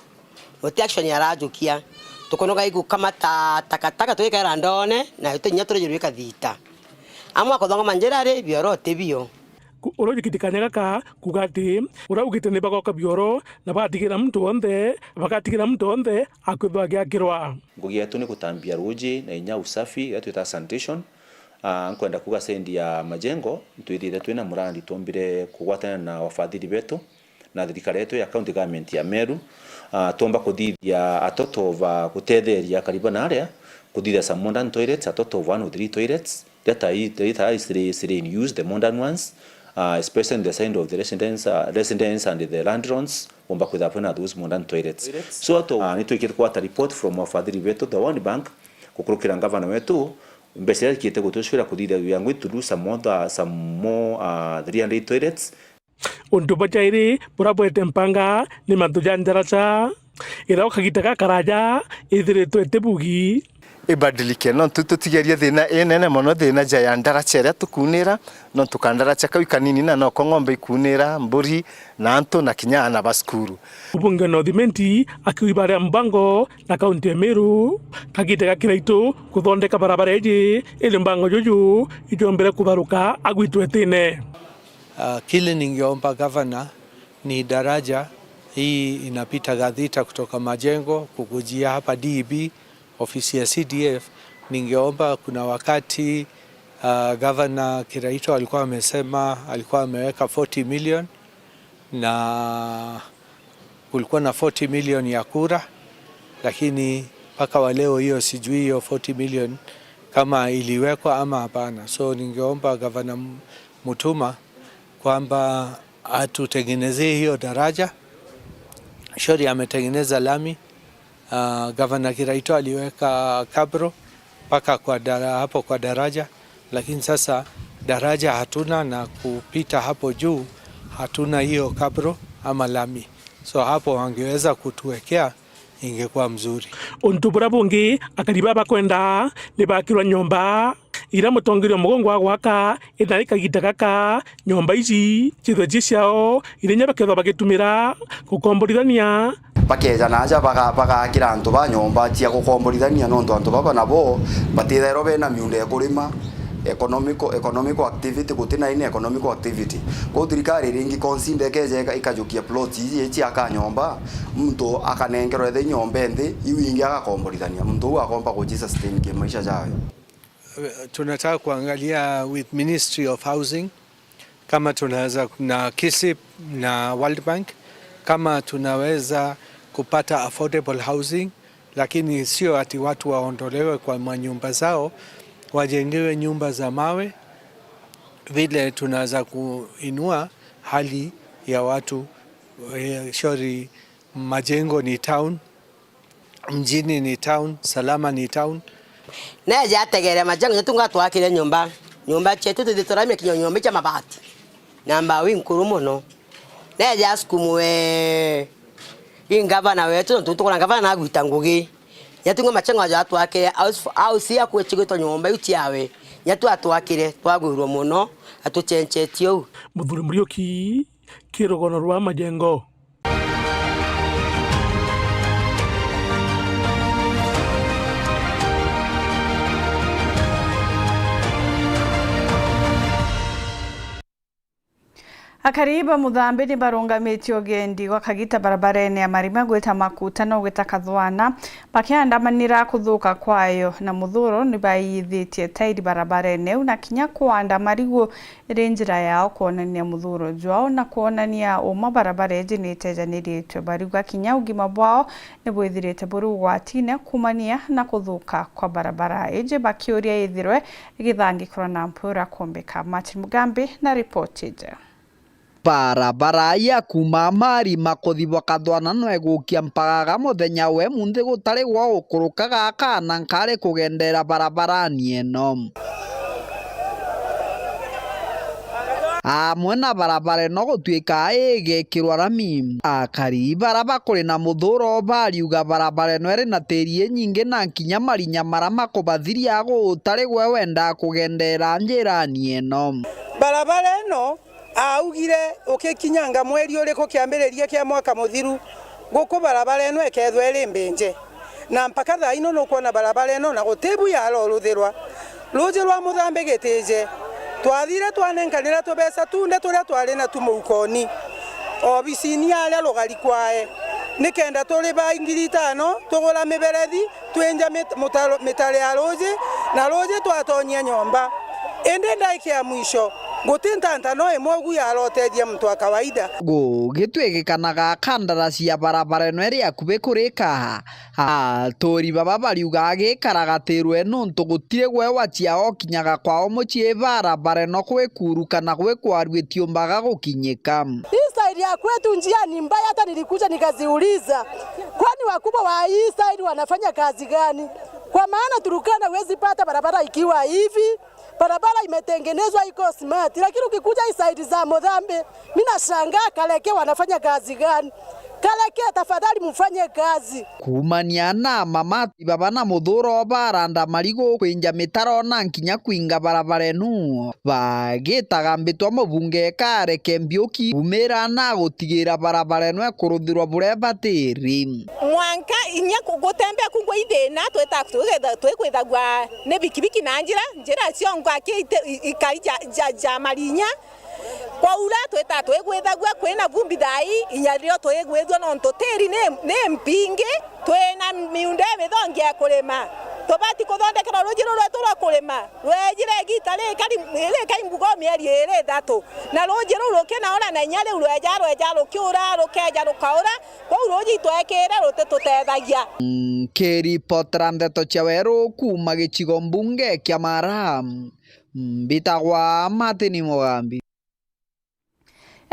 oti action yarajukia tukonoga igu kama takataka twekera ndone na tutenya turejurika thita amwa kodonga manjerare bioro tebio uro jikitikanya kaka kugati ura ugite ne bagoka bioro na batigira mtu onde bakatigira mtu onde akwithwa gyakirwa ngugia tu ni kutambia ruji na inya usafi yetu ta sanitation nkwenda kuga sendi ya majengo twithire twina murandi tombire kugwatana na wafadhili betu na thirikari yetu ya county government ya Meru tomba kuthithia atoto va kutetheria karibu na area kuthithia some modern toilets atoto 1 or 3 toilets that is in use, the modern ones, especially in the side of the residents and the landlords, omba kuthapana those modern toilets. So ato nitwikite kwata report from wafadhili wetu the World Bank kukurukira governor wetu mbesera kite gutushira kuthithia we are going to do some more 300 toilets. Undu bachairi burabwete mpanga ni mantujanjaracha ira ukagitaka karaja ithiritwe tebugi ibadilike no tutigeria thina enene mono thina jaya ndaracha tukunira no tukandaracha kawi kanini na no kongombe ikunira mburi na anto na kinya na baskuru ubunge no thimenti akiwibara mbango na kaunti ya Meru kagiteka kiraito kuthondeka barabara iji ile mbango juju itombere kubaruka agwitwe tene. Kile ningeomba governor ni daraja hii inapita Gathita kutoka majengo kukujia hapa DB ofisi ya CDF. Ningeomba kuna wakati governor Kiraito alikuwa amesema alikuwa ameweka 40 million na kulikuwa na 40 million ya kura, lakini mpaka wa leo hiyo sijui hiyo 40 million kama iliwekwa ama hapana. So ningeomba governor Mutuma kwamba atutengenezee hiyo daraja. Shori ametengeneza lami. Governor Kiraito aliweka kabro paka kwa hapo kwa daraja, lakini sasa daraja hatuna na kupita hapo juu hatuna hiyo kabro ama lami. So hapo wangeweza kutuwekea ingekuwa mzuri. Untubura bungi akaribaba kwenda nibakirwa nyomba ira mutongirio mugongo wa gwaka inarika gitakaka nyomba ici chitho ciao irenya baketho bagitumira gukomborithania bakeja naja bagakira antu ba nyomba cia gukomborithania no antu baba nabo batithero bena miunde ya kurima economical activity gutina ine economical activity ko thirikari ringi consider keje ikajukia plot ici aka nyomba mtu akanengerwa the nyomba ndi iwingi agakomborithania mtu akomba ku sustain ke maisha jayo. Tunataka kuangalia with Ministry of Housing kama tunaweza na KISIP na World Bank kama tunaweza kupata affordable housing lakini sio ati watu waondolewe kwa manyumba zao, wajengewe nyumba za mawe, vile tunaweza kuinua hali ya watu. Shori, Majengo ni town, mjini ni town, Salama ni town. Neja ategere Majengo nyetunga twakire nyumba chetu tuditoramye kinyonyombe cha mabati namba winkuru muno. Neja askumwe ingavana wetu tutukona gavana agwita ngugi nyetunga Majengo aja twakire au sia kwechigito nyomba utiawe nyetu atwakire twagwirwo muno atuchenchetio. Muthuri Muriuki, Kirogono rwa Majengo. Akariba muthambi ni barungamitio ugendi wa kagita barabarene ya marima gwita makuta no gwita kathwana bakiandamanira kuthuka kwayo na muthuro ni bayithitie tairi barabarene na kinya kuanda marigo iri njira yao kuonania muthuro jwao na kuonania uma barabareji ni tejaniriitwe barigwa kinya ugima bwao ni bwithirite buru gwatine kumania na kuthuka kwa barabara eje bakioria ithirwe igithangikirwa na mpura kumbika. Martin Mugambi na ripoti ije. Barabara ya kuma marima kuthibwa kathwana no egukia mpagaga muthenya we munthi gutari gwa ukurukaga kana nkare kugendera barabarani eno. Mwena barabara no gutuika igekirwa rami akari baraba kuri na muthuro bariuga barabara no eri na tiri nyingi na kinya marinya marama kubathiria gutari gwe wenda kugendera njirani eno. Barabara eno augire ukikinyanga mweri uriko kiambiriria kia mwaka muthiru guku barabara eno ekethwe iri mbenje na mpaka thaa ino no kuona barabara eno na gutebu ya ruthirwa ruji rwa muthambi gitije twathire twanenkanira tubesa tunde turia twari na tumukoni obisini aria rugari kwae nikenda turi ba 5,000 tugura miberethi twenja mitare ya ruji na ruji twatonyia nyomba ende ndaikia mwisho gutinta no emwe ya rotedia mtu wa kawaida gitwegekanaga kandarasi ya barabara no eri akube kurika tori baba bariuga agikaragatiro eno ntugutire gwe wachia okinyaga kwao muchie barabara no kwekuru kana kwekwarwetio mbaga gukinyika. Hii side ya kwetu njia ni mbaya, hata nilikuja nikaziuliza kwani wakubwa wa hii side wanafanya kazi gani? Kwa maana Turukana huwezi pata barabara ikiwa hivi. Barabara imetengenezwa iko smart, lakini ukikuja hii side za Muthambi mimi nashangaa Kaleke wanafanya kazi gani? Kaleke tafadhali mfanye kazi. Kumania na mamati baba na muthuro baranda marigo kwenja mitaro na nkinya kuinga barabara enu bagitaga mbitwa mubunge Kareke Mbiuki umira na gutigira barabara enu ekuruthirwa bure batiri mwanka inya gutembea kugwa ithina twetagwa ne bikibiki na njira cio ngwaki ikari ja marinya kwa ula twegwethagwa kwina vumbi thai inyario twegwethwa no ntoteri ne mpinge twena miunde mithongia kurima tobati kuthondekera rujiro rwetu rwa kurima rwejire gitare kari mbugo mieri ere thatu na rujiro rukena ona na nyale rweja rukiura rukeja rukaura kwa ruji twekere rute tutethagia. Keri potrandeto chaweru kuma gichigo mbunge kia Mara bitagwa Martin Mugambi.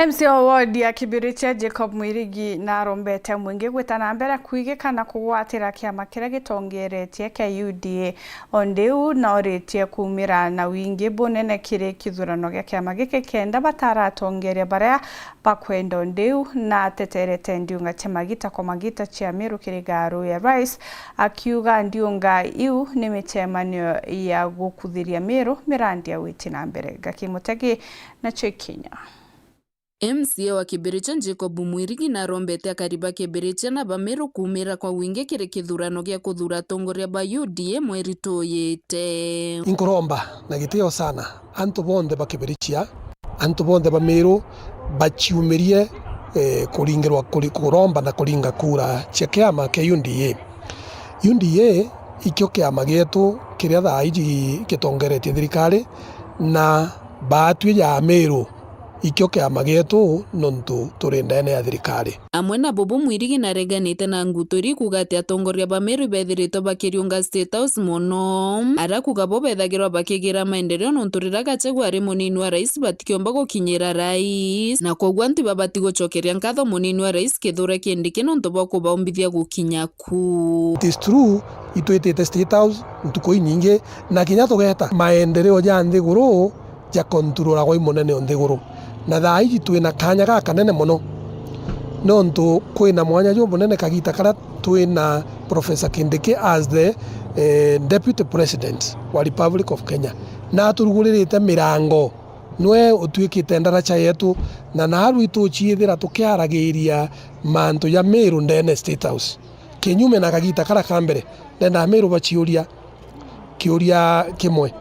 MCO ward ya Kibiritia Jacob Mwirigi na rombete mwingi gwitana mbere kuigikana kugwatira kiama kiria gitongeretie kia UDA ondeu na oretie kumira na wingi bunene kiri kithurano gia kiama giki kenda bataratongeria baria bakwenda ondeu na teterete ndiunga cha magita kwa magita chia Meru Kirigaru ya Rais akiuga ndiunga iu ni michemanio ya gukuthiria Meru mirandi ya witi na mbere Gakimutegi na Chekenya. MCA wa Kibiritia Jacob Mwirigi na rombete akariba Kibiritia na Bameru kumira kwa wingi kire kithurano gia kuthura tongoria ba UDA mweri toyete. Inkuromba na giteo sana antu bonde ba Kibiritia antu bonde ba Meru bachiumirie kuringirwa kuromba na kuringa kura cia kiama kia UDA ikio kiama gitu kiria thaa iji gitongeretie thirikari na batwi ya Meru ikio kiama gitu nontu turi ndene ya thirikari. Amwe na Bobo Mwirigi nareganite na ngutori kuga ati atongoria ba Meru bethiritwo bakiriunga State House muno ara kuga bo bethagirwa bakigira maendeleo nontu rira Gachagua ari munini wa rais batikiomba gukinyira rais na kogwa nti babati gucokeria nkatho munini wa rais Kithure Kindiki nontu boko baumbithia gukinya ku. It is true itwitite State House ntuko inyingi na kinya tugeta maendeleo ja nthiguru ja kontrola gwa imunene o nthiguru na thaa iji twina kanya ga kanene muno nontu kwina mwanya jo munene kagita kara twina Professor Kindiki as the Deputy President wa Republic of Kenya na turugulirite mirango nwe utwikite ndaracha yetu na naru itu chiithira tukiaragiria mantu ya Meru ndene State House kinyume na kagita kara kambere ndenda Meru bachiuria kiuria kimwe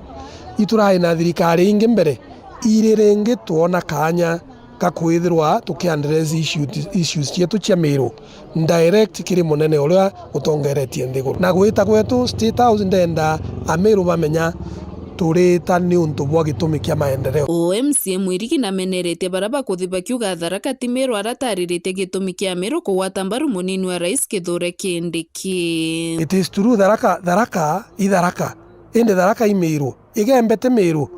iturai na thirikari ingi mbere irerenge tuona kanya gakwithirwa tukiandress issues cietu cia Meru direct kiri munene uria utongeretie nthiguru na gwita gwetu State House ndenda Ameru bamenya turita ni untu bwa gitumi kia maendeleo. OMCA Mwirigi na menerete baraba kuthiba kiuga Tharaka ti Meru arataririte gitumi kia Meru kuwata mbaru munini wa rais Kithure Kindiki. It is true Tharaka indi Tharaka i Meru igembe te Meru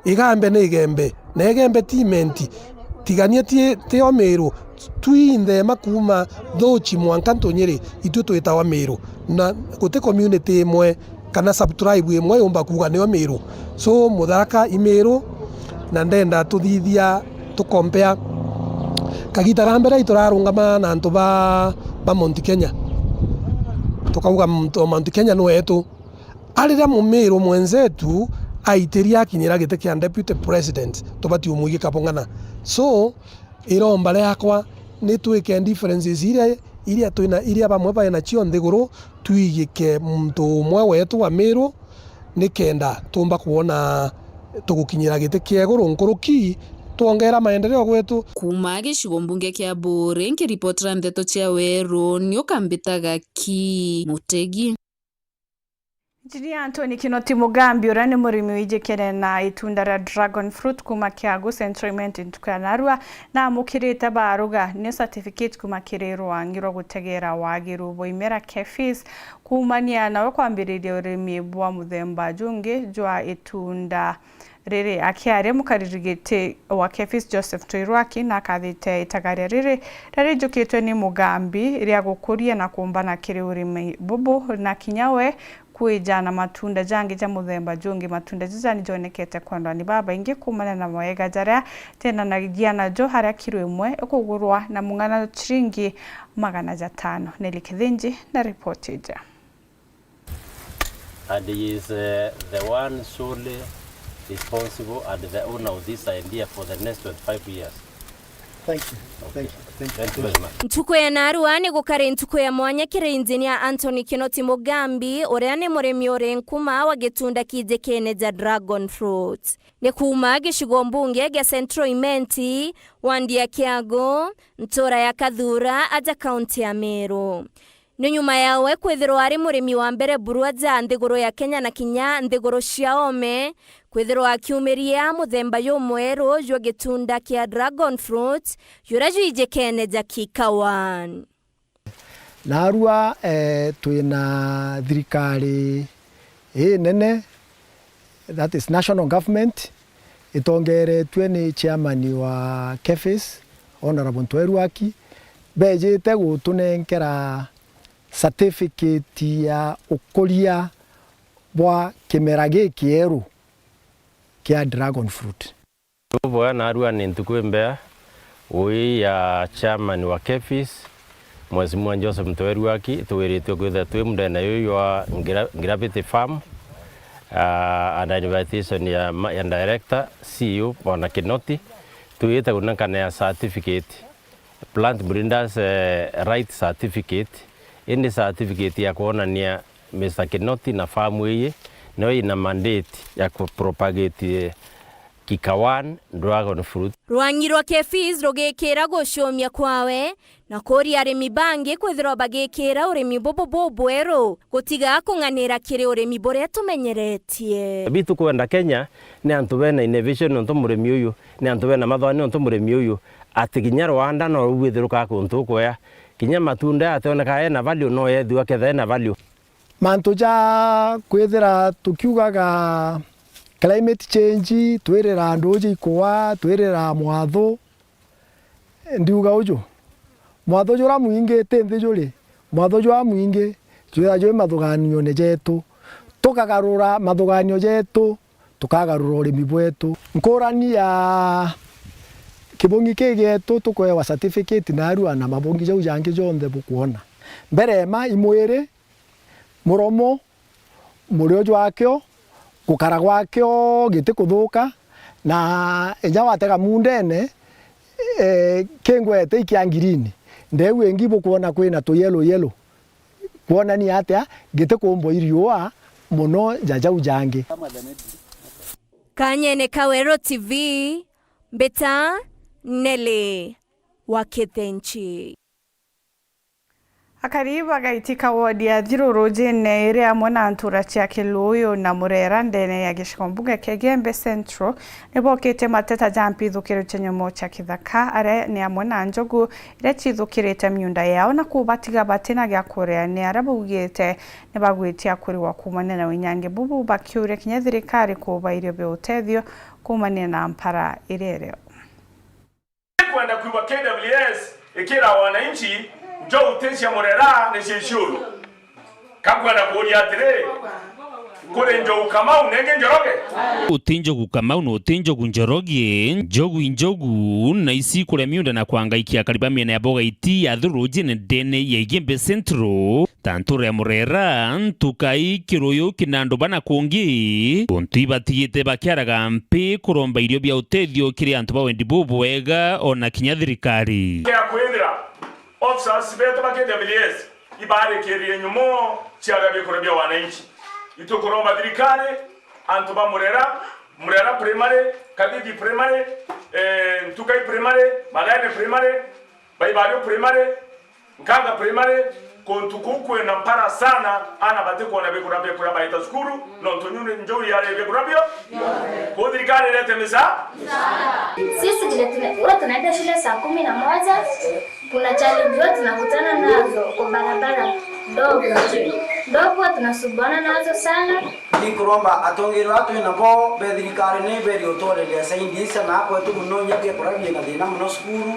igambe ne igembe na igembe ti menti tigania ti o Meru twinde makuma thochi mwanka ntonyeri itu twitawa Meru na gute community imwe kana subtribe imwe yomba kuga ne o Meru so Mutharaka i Meru na ndenda tuthithia tukompea kagita gambera iturarungama na antu ba Mount Kenya tukauga Mount Kenya no etu arira mu Meru mwenzetu aitiria akinyira gite kia Deputy President tubati umuigi kapongana so iromba yakwa ni twike differences iria bamwe baina cio nthiguru tuigike muntu umwe wetu wa Meru ni kenda tumba kuona tugukinyira gite kia iguru nkuruki tuongera maendeleo gwetu. Kuma gicigo mbunge kia Buri nkiripotera ndeto cia Weru ni ukambitaga ki Mutegi. Injinia Anthony Kinoti Mugambi uria ni murimi wijikire na itunda ria dragon fruit kuma Kiagu Central Ntukanarua na mukirite baruga ni certificate kuma kirirwa ngiro gutegera wagiru boimera KEPHIS kumania nawe kwambiriria urimi bwa muthemba jungi jwa itunda riri akiaria mukaririgite wa KEPHIS Joseph Toirwaki na kathite itagaria riri jukitwe ni Mugambi ria gukuria na kumbana kiri urimi bubu na kinyawe kuijana matunda jangi ja muthemba jungi matunda jijani jonekete kwandwa ni baba ingi kumana na moega jaria tena na giana jo haria kiro imwe kugurwa na mungana chiringi 500 Nelikithinji na report ja. And he is the one solely responsible and the owner of this idea for the next 25 years. Thank you. Okay. Thank you very much. Ntuko ya Narua ni gukare ntuko ya mwanya kire engineer Anthony Kinoti Mugambi uria ni murimi uri nkuma wa gitunda kijekene ja dragon fruit. Ni kuma gicigo mbunge gya Central Imenti wandia Kiagu ntora ya Kathura aja county ya Meru. Ni nyuma yawe kwithirwa ari murimi wa mbere burua ja nthiguru ya Kenya na kinya nthiguru cia ome kwithirwa akiumiria muthemba yomweru jwa gitunda kia dragon fruit yura jwijekene ja kikawan. Narua twina thirikari nene, that is national government, itongeretwe ni chairman wa KEPHIS Honorable Toirwaki bejete gutunenkera certificate ya ukuria bwa kimera gikieru kia dragon fruit. Bwa Narua ni ntuko mbea ui ya chairman wa KEPHIS Mheshimiwa Joseph Toirwaki tuwiritwe kwitha twi mundena yuyu wa Gravity Farm and invitation ya director CEO Bwana Kinoti tuwita kunankana ya certificate plant breeders right certificate. Ini certificate ya kuonania Mr. Kinoti na farm hii no ina mandate ya kupropagate kikawan dragon fruit. Rwangi rwa Kefis rugikira gucumia kwawe na kuri arimi bangi kwithirwa bagikira urimi bubweru gutiga kung'anira kiri urimi buria tumenyeretie. Bitu kwenda Kenya ni antu bena innovation onto murimi uyu ni antu bena mathani onto murimi uyu ati kinya Rwanda no rwithiruka kuntu kwea kinya matunda atoneka ena value no yethua kethe na value. Mantu ja kwithira tukiugaga climate change twirira ndoje ikoa twirira mwatho ndiuga ujo mwatho jora muinge tende jore mwatho jwa muinge jwa jo mathuganio ne jetu tukagarura mathuganio jetu tukagarura urimi bwetu nkorani ya kibongi kegetu tukoewa certificate na arua na mabongi jau jange jonde bukuona mbere ma imwere muromo murio jwakyo gukara gwakyo gite kuthuka na eja watega mundene kengwete ikiangirini ndewe engibo kuona kwina to yellow kuona ni atia gite kumbo iriwa muno jaja ujange. Kanyene Kawero TV Mbeta Nele Waketenchi. Akariba gaitika wodi ya Thiruru jene ire amwe na ntura cia Kiluyu na Murera ndene ya Gicikombuga Kegembe Central nibokite mateta jampithukire chenyomo cia kithaka are ni amwe na njogu ire cithukirite miunda yao na kubatiga batina gya kurea ni arabugite ni bagwitia kuri wa kumane na winyange bubu bakiure kinya thirikari kuba irio be utethio kumane na mpara irereo kwenda kuiba KWS ikira wananchi njo utensia Murera ne shishuru kakwenda kuria atire kure njo Kamau nenge Njoroge utinjo Kamau no utinjo Njoroge njogu na isi kure miunda na kuangaikia kariba miena ya boga iti ya Thiruru jene ndene ya Igembe Central tanture ya Murera ntukai Kiruyu kinando bana kungi untu ibatigite bakiaraga mpi kuromba irio bya utethio kiri antu bawendi bubwega ona kinya thirikari ya kuendera officers beto bakende VLS ibare kerie nyumo chiara bikoro bya wananchi itokoromba thirikari antu ba Murera primary Kadidi primary ntukai primary Magane primary Baibario primary Nkanga primary kontukukwe na mpara sana ana bateko na bekurabia kura baita skuru no ntonyune njuri yale bekurabio kwa thirikari lete misa sisi tunaenda shule saa 11 kuna challenge yote tunakutana nazo kwa barabara ndogo tunasubana nazo sana nikuromba atongerwa atu nabo be thirikari ne beri otore ya saindisa na hapo tu munonya bia kurabia na dina muno skuru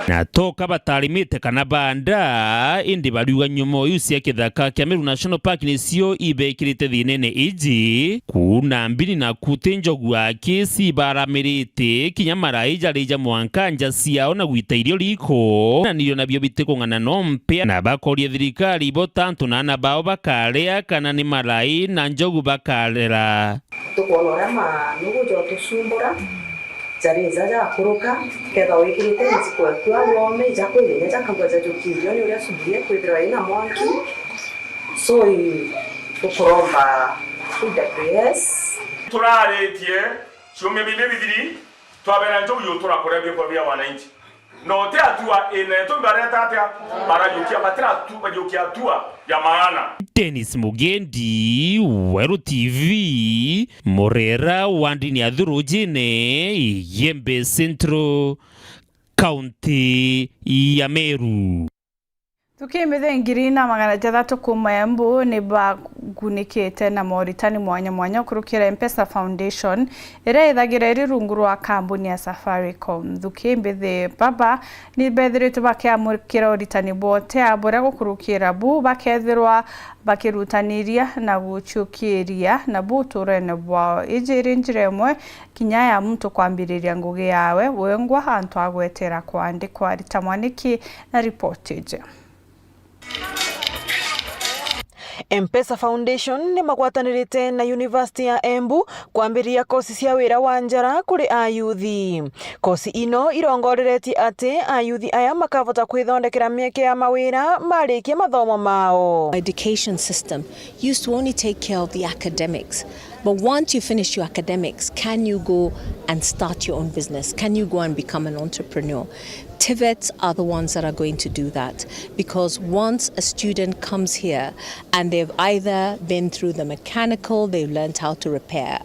na toka batarimite kana banda indi bariuga nyumo yusi ya kithaka kia Meru National Park nisio ibekirite thinene iji kuna mbini na kute njogu ake si baramirite kinya maraija reja mwankanja siao na gwita irio riko na niyo nabio biteko ngana nompe na bakoria thirikari bo tanto na bao bakarea kana ni marai na njogu bakarera tukolorama nugu joto sumbura Zariza za kuruka keda wikirite nziko kwa ngome za kweli za kangwaza jukivyo ni ule subiria kwidra ina mwanki so tukoromba UWS turaretie shume bibiri twabera njo yo turakora byo kwa bya wananchi no te atua ene to bareta atia barajukia batira tu bajukia atua ya maana. Dennis Mugendi, Weru TV, Murera wandini ya Thiruru jene Igembe Central County ya Meru. Tukimithe ngiri na magana jathatu kuma Embu ni bagunikite na moritani mwanya kurukira M-Pesa Foundation ire ithagira iri rungu rwa kambuni ya Safaricom. Tukimithe baba ni bethiritu bakiamurikira oritani bote abura gukurukira bu bakethirwa bakirutaniria na guchukiria na buturene bwao ijiri njiremwe kinya ya mtu kwambiriria ngugi yawe wengwa hantu agwetera kwandikwa ritamwaniki na reportage. M-Pesa Foundation ni magwatanirite na University ya Embu kwambiria kosi cia wira wa njara kuri ayuthi. Kosi ino irongorereti ati ayuthi aya makavota kwithondekera mieke ya mawira marikia mathomo mao. Education system used to only take care of the academics. But once you finish your academics, can you go and start your own business? Can you go and become an entrepreneur? TVETs are the ones that are going to do that, because once a student comes here and they've either been through the mechanical, they've learned how to repair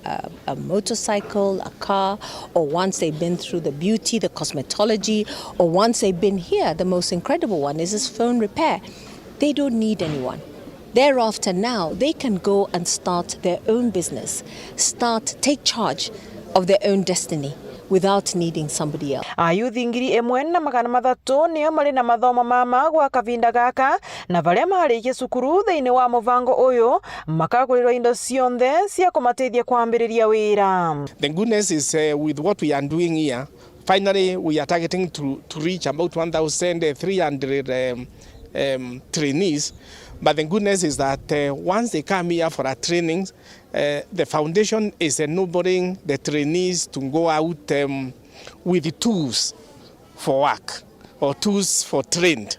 a motorcycle, a car, or once they've been through the beauty, the cosmetology, or once they've been here, the most incredible one is this phone repair. They don't need anyone. Thereafter now, they can go and start their own business, take charge of their own destiny, without needing somebody else. Ayuthi ngiri imwe na magana mathatu nio mari na mathomo mama gwa kavinda gaka na varia marikie cukuru thiini wa muvango uyu makagurirwa indo cionthe cia kumateithia kwambiriria wira. The goodness is with what we are doing here, finally we are targeting to reach about 1,300 trainees. But the goodness is that once they come here for our trainings, the foundation is enabling the trainees to go out with the tools for work or tools for trade.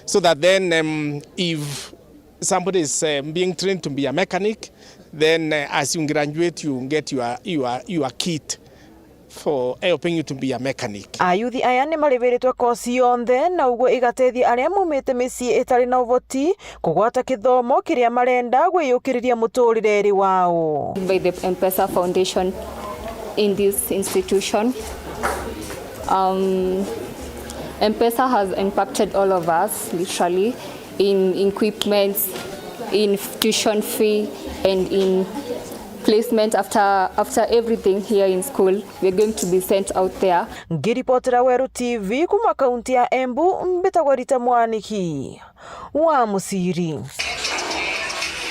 So that then if somebody is being trained to be a mechanic, then as you graduate, you get your kit for helping you to be a mechanic. Ayuthi aya ni mariviritwe kosi yonthe na uguo igateithia aria mumite micii itari na uvoti kugwata kithomo kiria marenda gwiyukiriria muturire wao. By the M-Pesa Foundation in this institution, M-Pesa has impacted all of us literally in equipment, in tuition fee, and in placement after everything here in school. We're going to be sent out there. Ngiripotera Weru TV kuma kaunti ya Embu, mbitagwa Rita Mwaniki wa Musiri.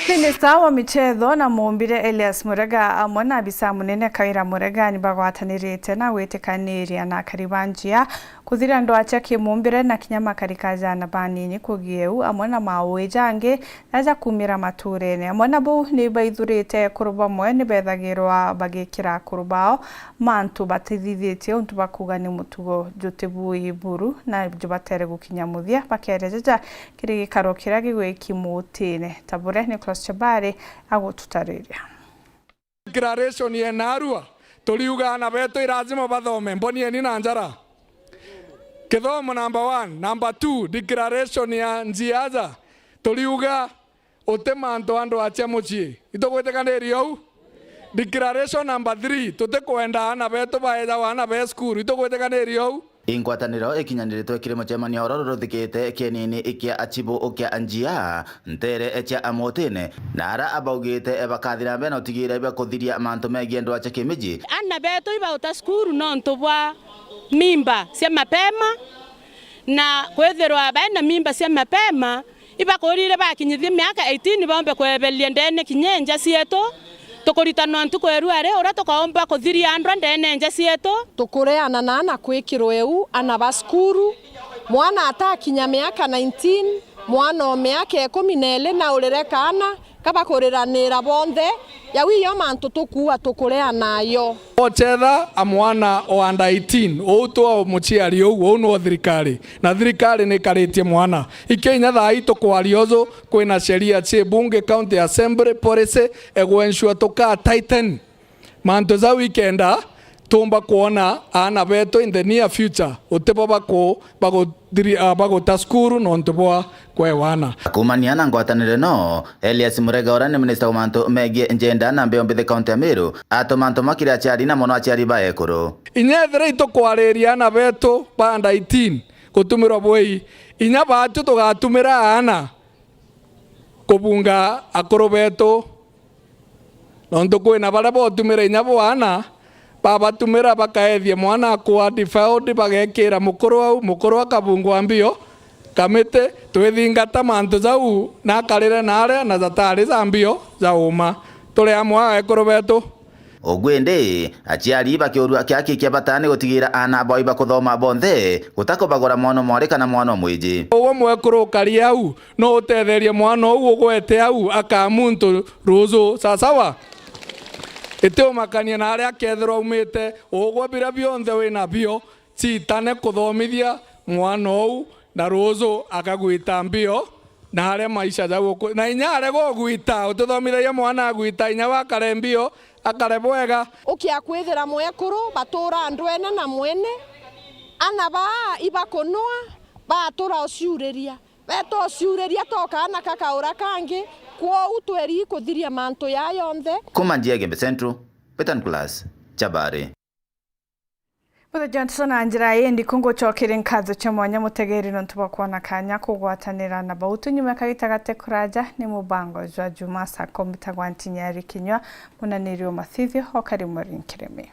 Minista wa michezo na mumbire Elias Murega amwe na abisa munene Kawira Murega ni bagwatanirite na wetĩkanĩria na karibanjia kuthira ndoa cia kimumbire na kinyama karikaja na banini kugieu amwe na mawejange naja kumira maturene amwe na bu ni baithurite kuruba mwe ni bethagirwa bagikira kurubao mantu batithithĩtie untu bakuga ni mutugo jutibui buru na jubatere gukinya muthia bakerejeja kiri gikaro kira gigwiki mutine tabure ni Chabare agututariria declaration ye narua tuliuga na beto irazima bathome mboni ni na njara kithomo number 1 number 2 declaration ya nziaza tuliuga utemanto ando acha muchie itogwetekanirio declaration number 3 tutekwenda na beto baeza wana be school itogwetekanirio ingwataniro ikinyaniritwe kirimo chemanio rorothikite kienini ikia achibo ukia anjia ntere echa amotine nara abaugite bakathira mbena utigire ibe kuthiria mantu megie ndo acha kimiji ana beto iba utaskuru no ntobwa mimba cia mapema na kwethirwa bana mimba cia mapema iba korire bakinyithia miaka 18 bombe kwebelia ndene kinyenja cieto tukuritana ntukweruare ura tukaomba kuthiria andwa ndene nje cietu tukureana na kwikirwo eu ana baskuru mwana atakinya miaka 19 mwana o miaka 12 na urire kana kabakuriranira bonthe yawiyo mantu tukua tukureana yo ochetha amwana o under 18 outwa muchiari ou no thirikari na thirikari ni karitie mwana ikenya thai tukwariozo kwina sheria cie bunge county assembly policy egwensure tuka tighten mantu za weekenda tumba kuona ana beto in the near future utebo bago taskuru no ntobwa kwewana kumania na ngwatanire no Elias Murega ora ni minister wa mantu megie njenda na mbeo mbithe county Meru atomanto makira achari na mono achari baekuru inyethre itokwariria ana beto banda 18 gutumirwa boi inya batu tugatumira ana kubunga akoro beto nondo kwina bara botumira inya bwana baba tumira bakaethie mwana kwa default bagekira mukuru akabungwa mbio kamite twithingata mantu zau na karire nare na zatari za mbio za uma tuli amwa ekuru betu ogwende achiari bakiorua kiakikia batani gutigira ana boy bakuthoma bonthe gutako bagora mwana mwari kana mwana mwiji owo mwekuru kari au no utetherie mwana ou gwete au akamuntu ruzu sasawa Eteo makania na aria kethero umite ogwa bira bionthe wina bio citane kuthomithia mwana ou na ruzu akagwita mbio na aria maisha jago na inya are gogwita ututhomithagia mwana agwita inya wakare mbio akare bwega ukia kwithira mwekuru batura ndwena na mwene ana ba ibakonwa batura uciureria beto uciureria toka na kakaura kangi kwa utweri kuthiria manto ya yonthe kumanjia Gembe Central Petan Plus Chabare. Butha Johnson na njira yendi kungo chokere nkazo cha mwanya mutegeri nontuba kuona kanya kugwatanira na bautu nyuma kagitagate kuraja ni mubango jwa juma saa 10 tagwanti nyari kinywa munanirio mathithio okari muri nkireme.